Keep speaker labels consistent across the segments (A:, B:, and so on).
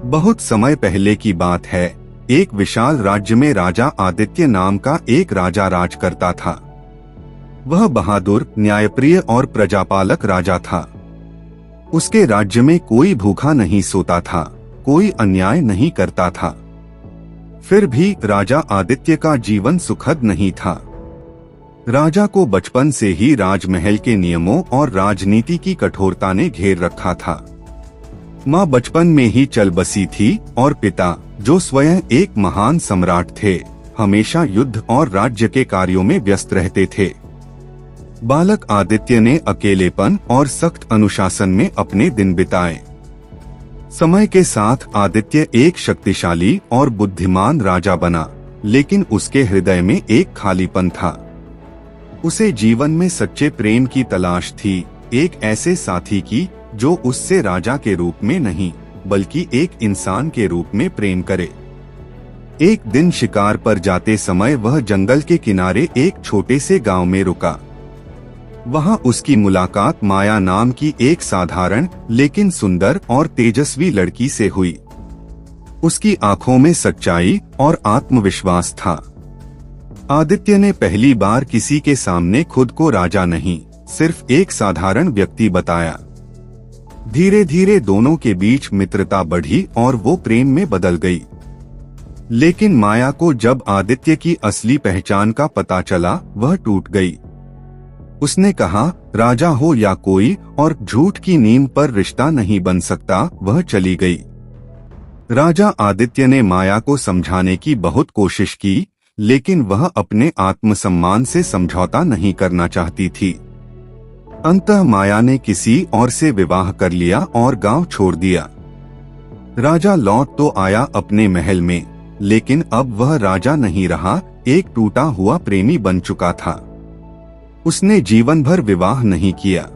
A: बहुत समय पहले की बात है। एक विशाल राज्य में राजा आदित्य नाम का एक राजा राज करता था। वह बहादुर, न्यायप्रिय और प्रजापालक राजा था। उसके राज्य में कोई भूखा नहीं सोता था, कोई अन्याय नहीं करता था। फिर भी राजा आदित्य का जीवन सुखद नहीं था। राजा को बचपन से ही राजमहल के नियमों और राजनीति की कठोरता ने घेर रखा था। माँ बचपन में ही चल बसी थी और पिता, जो स्वयं एक महान सम्राट थे, हमेशा युद्ध और राज्य के कार्यों में व्यस्त रहते थे। बालक आदित्य ने अकेलेपन और सख्त अनुशासन में अपने दिन बिताए। समय के साथ आदित्य एक शक्तिशाली और बुद्धिमान राजा बना, लेकिन उसके हृदय में एक खालीपन था। उसे जीवन में सच्चे प्रेम की तलाश थी, एक ऐसे साथी की जो उससे राजा के रूप में नहीं, बल्कि एक इंसान के रूप में प्रेम करे। एक दिन शिकार पर जाते समय वह जंगल के किनारे एक छोटे से गांव में रुका। वहां उसकी मुलाकात माया नाम की एक साधारण लेकिन सुंदर और तेजस्वी लड़की से हुई। उसकी आंखों में सच्चाई और आत्मविश्वास था। आदित्य ने पहली बार किसी के सामने खुद को राजा नहीं, सिर्फ एक साधारण व्यक्ति बताया। धीरे धीरे दोनों के बीच मित्रता बढ़ी और वो प्रेम में बदल गई। लेकिन माया को जब आदित्य की असली पहचान का पता चला, वह टूट गई। उसने कहा, राजा हो या कोई और झूठ की नींव पर रिश्ता नहीं बन सकता। वह चली गई। राजा आदित्य ने माया को समझाने की बहुत कोशिश की, लेकिन वह अपने आत्मसम्मान से समझौता नहीं करना चाहती थी। अंततः माया ने किसी और से विवाह कर लिया और गांव छोड़ दिया। राजा लौट तो आया अपने महल में, लेकिन अब वह राजा नहीं रहा, एक टूटा हुआ प्रेमी बन चुका था। उसने जीवन भर विवाह नहीं किया।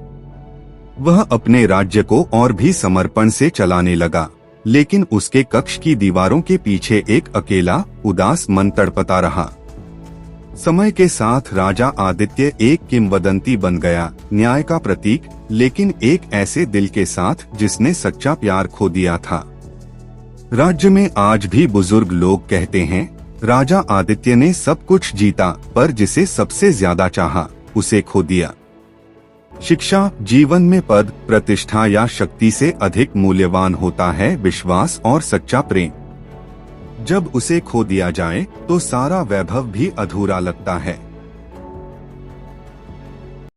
A: वह अपने राज्य को और भी समर्पण से चलाने लगा, लेकिन उसके कक्ष की दीवारों के पीछे एक अकेला, उदास मन तड़पता रहा। समय के साथ राजा आदित्य एक किंवदंती बन गया, न्याय का प्रतीक, लेकिन एक ऐसे दिल के साथ जिसने सच्चा प्यार खो दिया था। राज्य में आज भी बुजुर्ग लोग कहते हैं, राजा आदित्य ने सब कुछ जीता, पर जिसे सबसे ज्यादा चाहा, उसे खो दिया। शिक्षा, जीवन में पद, प्रतिष्ठा या शक्ति से अधिक मूल्यवान होता है विश्वास और सच्चा प्रेम। जब उसे खो दिया जाए तो सारा वैभव भी अधूरा लगता है।